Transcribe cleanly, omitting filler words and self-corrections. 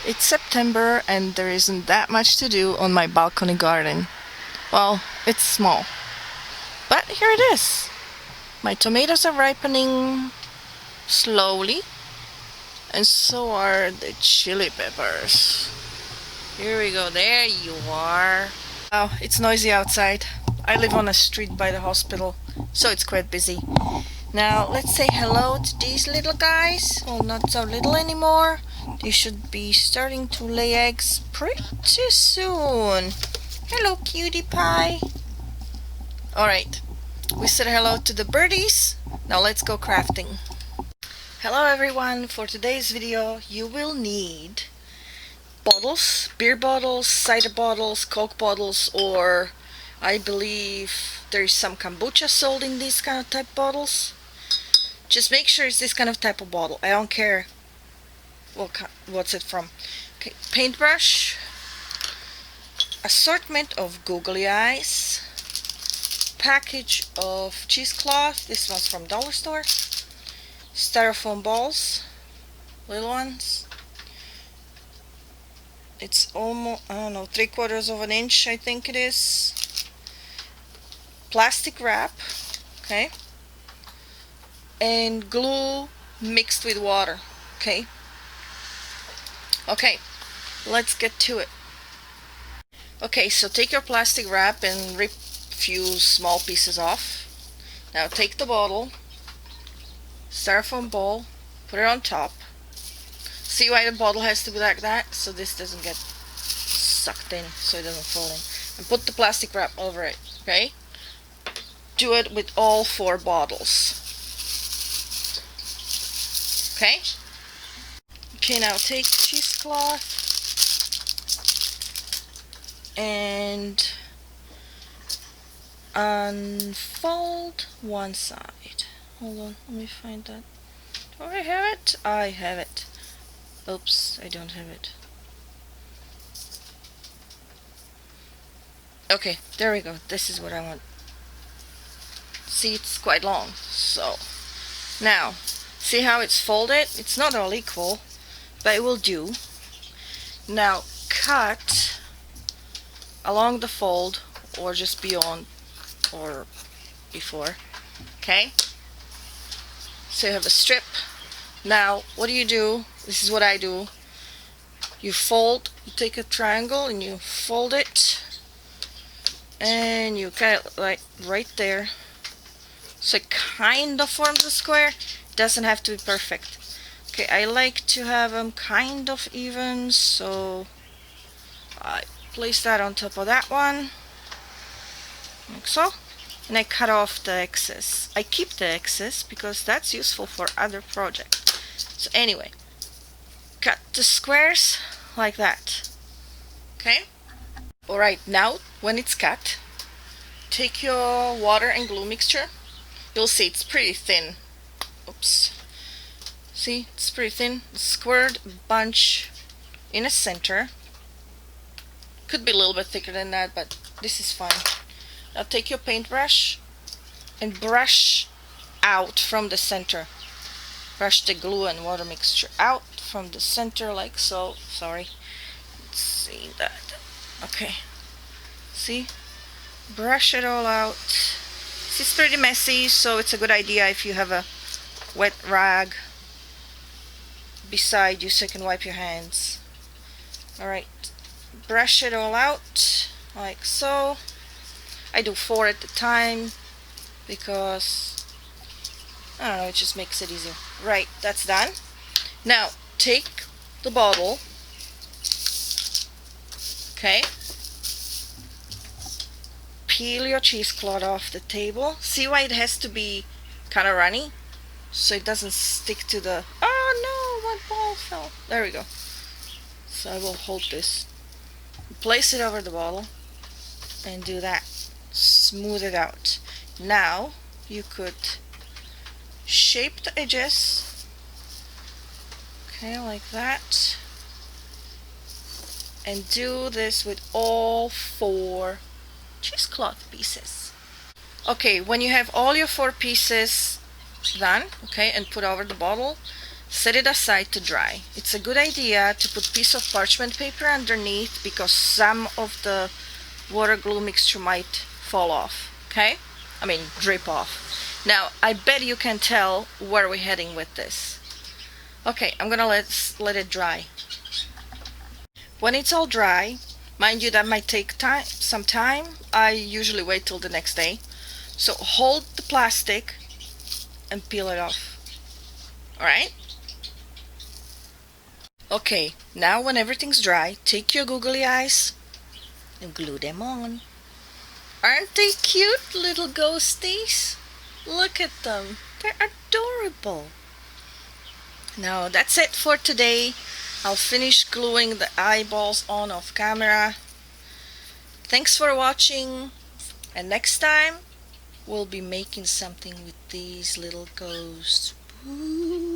It's September and there isn't that much to do on my balcony garden. Well, it's small. But here it is. My tomatoes are ripening slowly, and so are the chili peppers. Here we go, there you are. Oh, it's noisy outside. I live on a street by the hospital, so it's quite busy. Now, let's say hello to these little guys. Well, not so little anymore. They should be starting to lay eggs pretty soon. Hello, cutie pie. Alright, we said hello to the birdies. Now let's go crafting. Hello everyone. For today's video, you will need bottles, beer bottles, cider bottles, Coke bottles, or I believe there's some kombucha sold in these kind of type bottles. Just make sure it's this kind of type of bottle. I don't care what's it from. Okay, paintbrush, assortment of googly eyes, package of cheesecloth. This one's from dollar store. Styrofoam balls, little ones. It's almost, I don't know, 3/4 of an inch, I think it is. Plastic wrap, okay, and glue mixed with water, okay. Okay, let's get to it. Okay, so take your plastic wrap and rip a few small pieces off. Now take the bottle, styrofoam ball, put it on top. See why the bottle has to be like that? So this doesn't get sucked in, so it doesn't fall in. And put the plastic wrap over it, okay? Do it with all 4 bottles. Okay? Okay, now take cheesecloth and unfold one side. Hold on, let me find that. Do I have it? I have it. Oops, I don't have it. Okay, there we go. This is what I want. See, it's quite long. So, now, see how it's folded? It's not all equal, but it will do. Now, cut along the fold, or just beyond, or before. Okay? So you have a strip. Now, what do? This is what I do. You fold, you take a triangle and you fold it, and you cut it like right there. So it kind of forms a square. Doesn't have to be perfect. Okay, I like to have them kind of even, so I place that on top of that one, like so. And I cut off the excess. I keep the excess because that's useful for other projects. So anyway, cut the squares like that. Okay? Alright, now when it's cut, take your water and glue mixture. You'll see it's pretty thin. Oops. See, it's pretty thin. Squared bunch in the center. Could be a little bit thicker than that, but this is fine. Now take your paintbrush and brush out from the center. Brush the glue and water mixture out from the center like so. Sorry. Let's see that. Okay. See? Brush it all out. It's pretty messy, so it's a good idea if you have a wet rag beside you so you can wipe your hands. Alright. Brush it all out like so. I do 4 at a time because I don't know, it just makes it easier. Right, that's done. Now take the bottle, okay, peel your cheesecloth off the table. See why it has to be kind of runny so it doesn't stick to the, oh no, my ball fell. There we go. So I will hold this, place it over the bottle and do that. Smooth it out. Now you could shape the edges, okay, like that, and do this with all 4 cheesecloth pieces. Okay, when you have all your 4 pieces done, okay, and put over the bottle, set it aside to dry. It's a good idea to put piece of parchment paper underneath because some of the water glue mixture might fall off, okay? I mean, drip off. Now, I bet you can tell where we're heading with this. Okay, I'm gonna let it dry. When it's all dry, mind you, that might take some time. I usually wait till the next day. So hold the plastic and peel it off. Alright? Okay, now when everything's dry, take your googly eyes and glue them on. Aren't they cute little ghosties? Look at them. They're adorable. Now that's it for today. I'll finish gluing the eyeballs on off camera. Thanks for watching, and next time we'll be making something with these little ghosts. Woo.